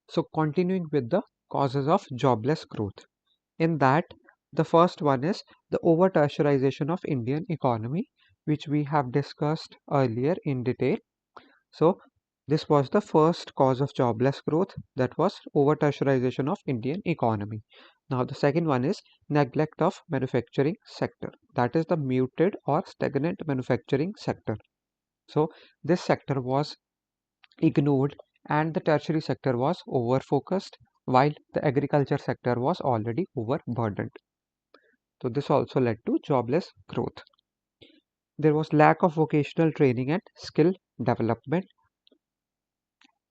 So continuing with the causes of jobless growth. In that, the first one is the over tertiarization of Indian economy, which we have discussed earlier in detail. So this was the first cause of jobless growth, that was over tertiarization of Indian economy. Now the second one is neglect of manufacturing sector, that is the muted or stagnant manufacturing sector. So this sector was ignored and the tertiary sector was over focused while the agriculture sector was already overburdened. So this also led to jobless growth. There was lack of vocational training and skill development.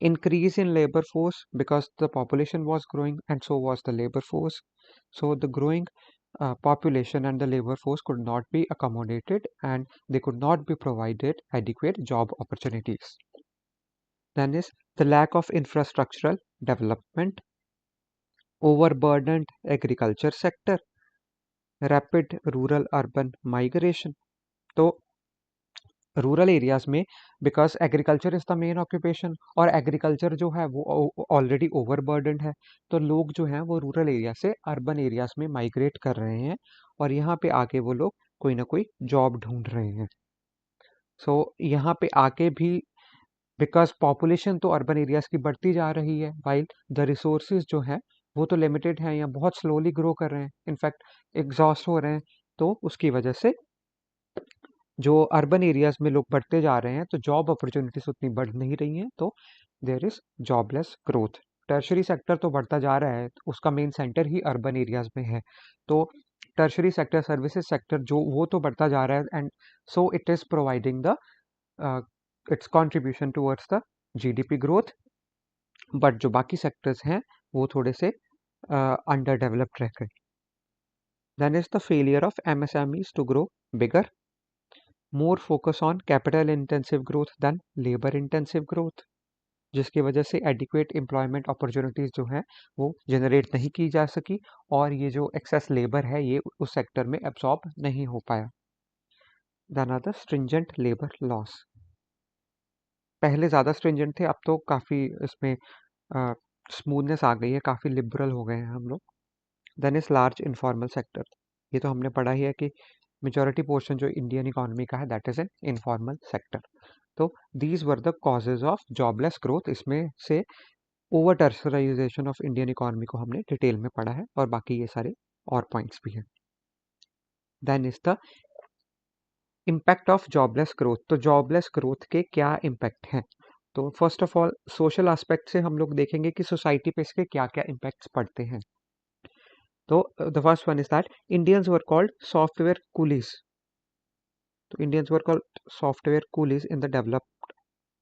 Increase in labor force because the population was growing and so was the labor force. So the growing population and the labor force could not be accommodated and they could not be provided adequate job opportunities. Then is the lack of infrastructural development, overburdened agriculture sector, rapid rural urban migration. तो rural areas में because agriculture is the main occupation और agriculture जो है वो already overburden है, तो लोग जो हैं वो रूरल एरिया से अर्बन एरियाज में माइग्रेट कर रहे हैं और यहाँ पे आके वो लोग कोई ना कोई जॉब ढूंढ रहे हैं. सो यहाँ पे आके भी बिकॉज पॉपुलेशन तो अर्बन एरियाज की बढ़ती जा रही है वाइल द रिसोर्सेज जो हैं वो तो लिमिटेड हैं या बहुत स्लोली ग्रो कर रहे हैं, इनफैक्ट एग्जॉस्ट हो रहे हैं. तो उसकी वजह से जो अर्बन एरियाज में लोग बढ़ते जा रहे हैं तो जॉब अपॉर्चुनिटीज उतनी बढ़ नहीं रही हैं, तो there is jobless growth. Tertiary sector तो बढ़ता जा रहा है, उसका मेन सेंटर ही अर्बन एरियाज में है, तो टर्शरी सेक्टर सर्विसेज सेक्टर जो वो तो बढ़ता जा रहा है and so it is providing the it's contribution towards the GDP growth. But जो बाकी सेक्टर्स हैं वो थोड़े से अंडर डेवलप्ड रह गए. Then is the failure of MSMEs to grow bigger, more focus on capital intensive growth than labour intensive growth, जिसकी वजह से एडिक्वेट एम्प्लॉयमेंट अपॉर्चुनिटीज जो हैं वो जनरेट नहीं की जा सकी और ये जो एक्सेस लेबर है ये उस सेक्टर में एब्सॉर्ब नहीं हो पाया. Then are the stringent labour laws. पहले ज़्यादा स्ट्रिंजेंट थे, अब तो काफ़ी इसमें स्मूथनेस आ गई है, काफ़ी लिबरल हो गए हैं हम लोग. Then is large informal sector. ये तो हमने पढ़ा ही है कि मेजॉरिटी पोर्शन जो इंडियन इकोनॉमी का है that is an informal sector. तो these were the causes of jobless growth. इसमें से over tertiarisation of Indian economy को हमने डिटेल में पढ़ा है और बाकी ये सारे और पॉइंट्स भी हैं. Then is the impact of jobless growth. तो जॉबलेस ग्रोथ के क्या इम्पैक्ट हैं? तो first of all social aspect से हम लोग देखेंगे कि सोसाइटी पे इसके क्या क्या इम्पैक्ट्स पड़ते हैं. तो the first one is that Indians were called software coolies. तो Indians were called software coolies in the developed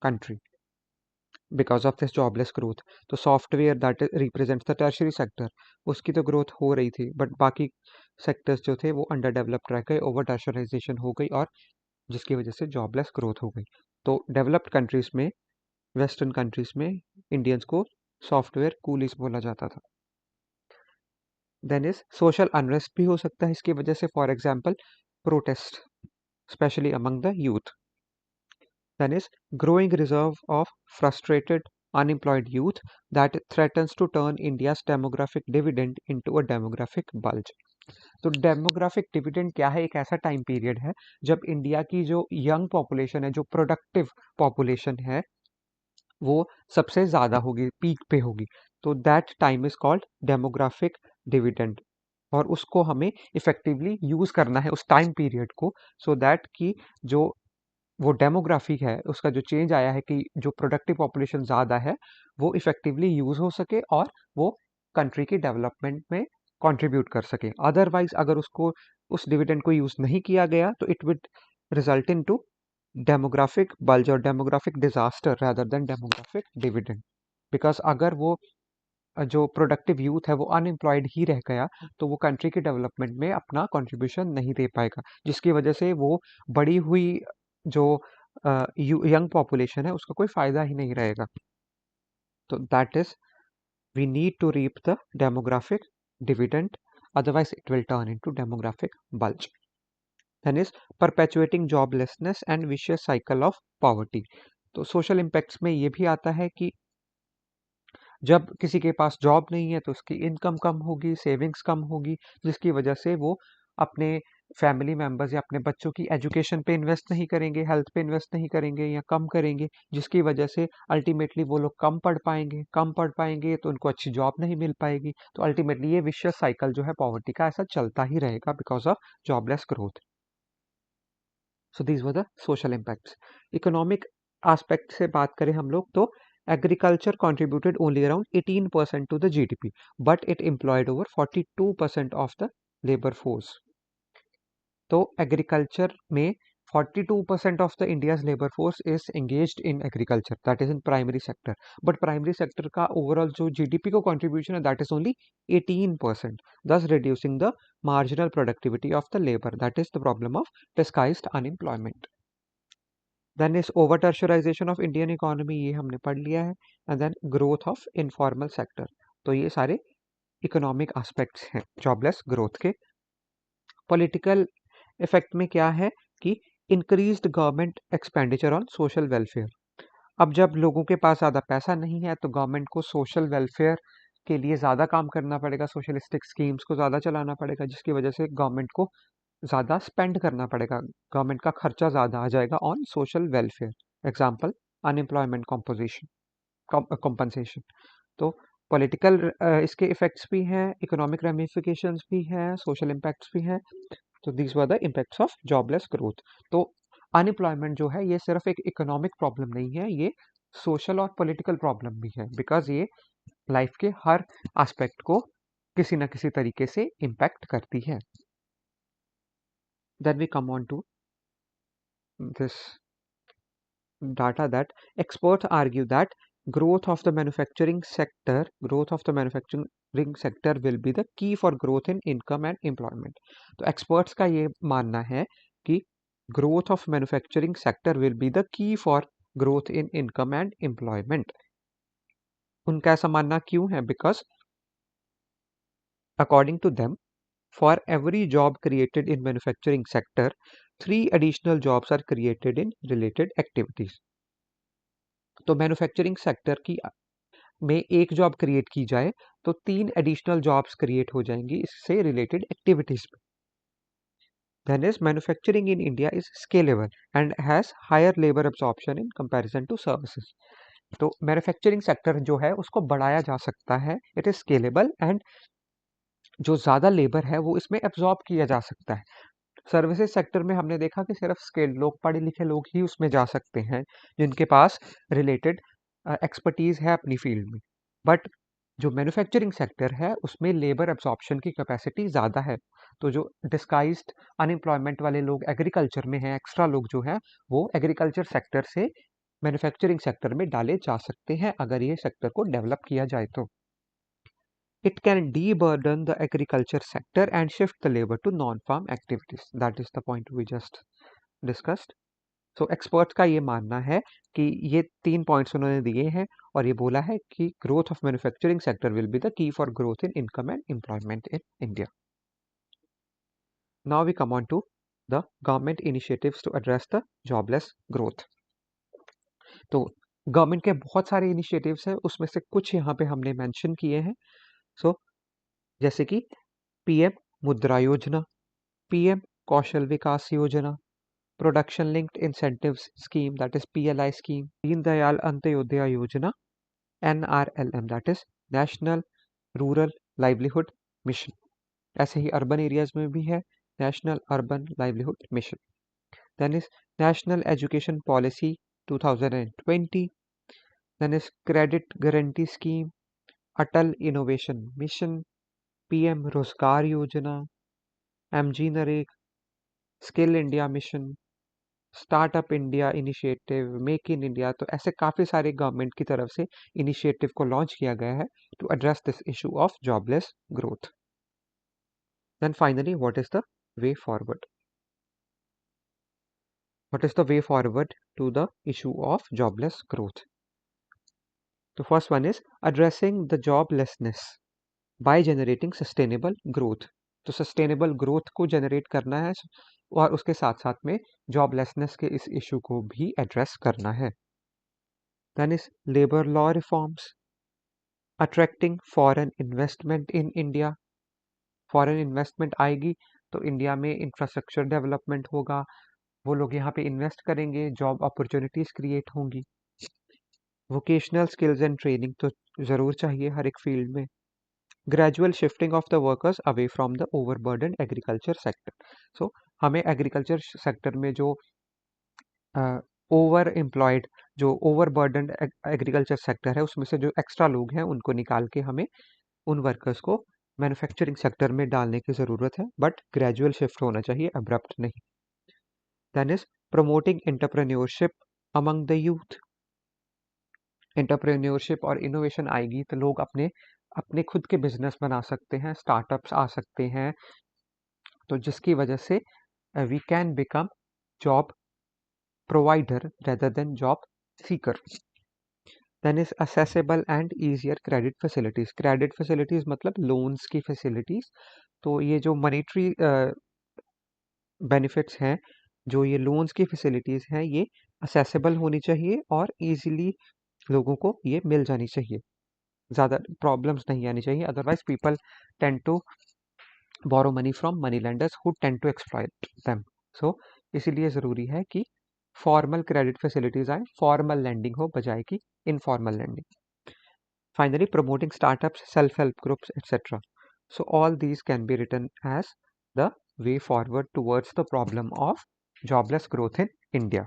country because of this jobless growth. तो software that represents the tertiary sector, उसकी तो growth हो रही थी but बाकी sectors जो थे वो अंडर डेवलप्ड रह गए, ओवर टर्शराइजेशन हो गई और जिसकी वजह से जॉबलेस ग्रोथ हो गई. तो डेवलप्ड कंट्रीज में, वेस्टर्न कंट्रीज में इंडियंस को सॉफ्टवेयर कूलीज बोला जाता था. देन इज सोशल अनरेस्ट भी हो सकता है इसकी वजह से, for example protest specially among the youth. Then is growing reserve of frustrated unemployed youth that threatens to turn India's demographic dividend into a demographic bulge. तो डेमोग्राफिक डिविडेंड क्या है? एक ऐसा टाइम पीरियड है जब इंडिया की जो young population है, जो प्रोडक्टिव पॉपुलेशन है, वो सबसे ज़्यादा होगी, पीक पे होगी. तो that time is called demographic dividend और उसको हमें इफेक्टिवली यूज़ करना है उस टाइम पीरियड को, सो दैट कि जो वो डेमोग्राफी है उसका जो चेंज आया है कि जो प्रोडक्टिव पॉपुलेशन ज़्यादा है वो इफेक्टिवली यूज़ हो सके और वो कंट्री की डेवलपमेंट में कंट्रीब्यूट कर सके. अदरवाइज अगर उसको उस डिविडेंड को यूज़ नहीं किया गया तो it would result into demographic bulge और demographic disaster rather than demographic dividend. Because अगर वो जो प्रोडक्टिव यूथ है वो अनएम्प्लॉयड ही रह गया तो वो कंट्री के डेवलपमेंट में अपना कंट्रीब्यूशन नहीं दे पाएगा, जिसकी वजह से वो बढ़ी हुई जो यंग पॉपुलेशन है उसका कोई फायदा ही नहीं रहेगा. तो that is we need to reap the demographic dividend, otherwise it will turn into demographic bulge. Then is perpetuating joblessness and vicious cycle of poverty. तो सोशल इम्पैक्ट्स में ये भी आता है कि जब किसी के पास जॉब नहीं है तो उसकी इनकम कम होगी, सेविंग्स कम होगी, जिसकी वजह से वो अपने फैमिली मेंबर्स या अपने बच्चों की एजुकेशन पे इन्वेस्ट नहीं करेंगे, हेल्थ पे इन्वेस्ट नहीं करेंगे या कम करेंगे, जिसकी वजह से अल्टीमेटली वो लोग कम पढ़ पाएंगे तो उनको अच्छी जॉब नहीं मिल पाएगी। तो अल्टीमेटली ये विशियस साइकिल जो है पॉवर्टी का ऐसा चलता ही रहेगा because of jobless growth. So these were the social impacts. Economic aspect से बात करें हम लोग तो agriculture contributed only around 18% to the GDP, but it employed over 42% of the labor force. तो एग्रीकल्चर में 42% of the India's labour force is engaged in agriculture, that is in primary sector, but primary sector का overall जो GDP को contribution है that is only 18%, thus reducing the marginal productivity of the labor. That is the problem of disguised unemployment. Then is over tertiarization of Indian economy, ये हमने पढ़ लिया है, and then growth of informal sector. तो ये सारे economic aspects हैं jobless growth के। पॉलिटिकल इफेक्ट में क्या है कि increased government expenditure on social welfare. अब जब लोगों के पास ज़्यादा पैसा नहीं है तो गवर्नमेंट को सोशल वेलफेयर के लिए ज़्यादा काम करना पड़ेगा, सोशलिस्टिक स्कीम्स को ज़्यादा चलाना पड़ेगा, जिसकी वजह से गवर्नमेंट को ज़्यादा स्पेंड करना पड़ेगा, गवर्नमेंट का खर्चा ज़्यादा आ जाएगा on social welfare. Example unemployment compensation. तो पॉलिटिकल इसके इफेक्ट्स भी हैं, इकोनॉमिक रेमिफिकेशंस भी हैं, सोशल इम्पैक्ट्स भी हैं। तो these were the impacts of jobless growth. तो अनएम्प्लॉयमेंट जो है ये सिर्फ एक इकोनॉमिक प्रॉब्लम नहीं है, ये सोशल और पॉलिटिकल प्रॉब्लम भी है, बिकॉज ये लाइफ के हर एस्पेक्ट को किसी ना किसी तरीके से इम्पैक्ट करती है। Then we come on to this data that experts argue that growth of the manufacturing sector will be the key for growth in income and employment. तो experts का ये मानना है कि growth of manufacturing sector will be the key for growth in income and employment. उनका ऐसा मानना क्यों है? Because according to them, for every job created in manufacturing sector, 3 additional jobs are created in related activities. तो manufacturing sector की में एक job create की जाए तो 3 एडिशनल जॉब्स क्रिएट हो जाएंगी इससे रिलेटेड एक्टिविटीज में। Then is manufacturing in India is scalable and has higher labor absorption in comparison to services. तो मैन्युफैक्चरिंग सेक्टर जो है उसको बढ़ाया जा सकता है, इट इज स्केलेबल एंड जो ज़्यादा लेबर है वो इसमें एब्जॉर्ब किया जा सकता है। सर्विसेज सेक्टर में हमने देखा कि सिर्फ स्किल्ड लोग, पढ़े लिखे लोग ही उसमें जा सकते हैं जिनके पास रिलेटेड एक्सपर्टीज है अपनी फील्ड में, बट जो मैन्युफैक्चरिंग सेक्टर है उसमें लेबर एब्जॉर्प्शन की कैपेसिटी ज़्यादा है। तो जो डिस्गाइज्ड अनएम्प्लॉयमेंट वाले लोग एग्रीकल्चर में हैं, एक्स्ट्रा लोग जो हैं वो एग्रीकल्चर सेक्टर से मैन्युफैक्चरिंग सेक्टर में डाले जा सकते हैं अगर ये सेक्टर को डेवलप किया जाए तो। It can deburden the agriculture sector and shift the labor to non-farm activities. That is the point we just discussed. So experts का ये मानना है कि ये 3 पॉइंट्स उन्होंने दिए हैं और ये बोला है कि growth of manufacturing sector will be the key for growth in income and employment in India. Now we come on to the government initiatives to address the jobless growth. तो गवर्नमेंट के बहुत सारे इनिशिएटिव्स हैं, उसमें से कुछ यहाँ पे हमने मेंशन किए हैं। सो जैसे कि पीएम मुद्रा योजना, PM Kaushal Vikas Yojana, production linked incentives scheme that is PLI scheme, Deendayal Antyodaya Yojana, NRLM that is national rural livelihood mission. ऐसे ही अर्बन एरियाज में भी है national urban livelihood mission. Then is national education policy 2020, then is credit guarantee scheme, Atal innovation mission, PM Rozgar Yojana, MG NREGA, skill India mission, startup India initiative, make in India. तो ऐसे काफ़ी सारे government की तरफ से इनिशिएटिव को लॉन्च किया गया है to address this issue of jobless growth. Then finally what is the way forward? What is the way forward to the issue of jobless growth? तो first one is addressing the joblessness by generating sustainable growth. तो sustainable growth को generate करना है और उसके साथ साथ में जॉबलेसनेस के इस इशू को भी एड्रेस करना है। Then is labour law reforms, attracting foreign investment in India, foreign investment आएगी तो इंडिया में इंफ्रास्ट्रक्चर डेवलपमेंट होगा, वो लोग यहाँ पे इन्वेस्ट करेंगे, जॉब अपॉर्चुनिटीज क्रिएट होंगी। वोकेशनल स्किल्स एंड ट्रेनिंग तो ज़रूर चाहिए हर एक फील्ड में। Gradual shifting of the workers away from the overburden agriculture sector. So हमें एग्रीकल्चर सेक्टर में जो ओवर एम्प्लॉयड, जो ओवरबर्डन एग्रीकल्चर सेक्टर है उसमें से जो एक्स्ट्रा लोग हैं उनको निकाल के हमें उन वर्कर्स को मैन्युफैक्चरिंग सेक्टर में डालने की ज़रूरत है, बट ग्रेजुअल शिफ्ट होना चाहिए, अब्रप्ट नहीं। Then is promoting entrepreneurship among the youth. Entrepreneurship और इनोवेशन आएगी तो लोग अपने अपने खुद के बिजनेस बना सकते हैं, स्टार्टअप्स आ सकते हैं, तो जिसकी वजह से we can become job provider rather than job seeker. Then is accessible and easier credit facilities. Credit facilities मतलब लोन्स की फैसिलिटीज। तो ये जो मॉनेटरी बेनिफिट्स हैं, जो ये लोन्स की फैसिलिटीज हैं, ये असेसेबल होनी चाहिए और इजीली लोगों को ये मिल जानी चाहिए, ज़्यादा प्रॉब्लम्स नहीं आनी चाहिए, otherwise people tend to borrow money from money lenders who tend to exploit them. So इसीलिए ज़रूरी है कि फॉर्मल क्रेडिट फैसिलिटीज आए, फॉर्मल लैंडिंग हो बजाय की informal lending. Finally, promoting startups, self-help groups, etc. So all these can be written as the way forward towards the problem of jobless growth in India.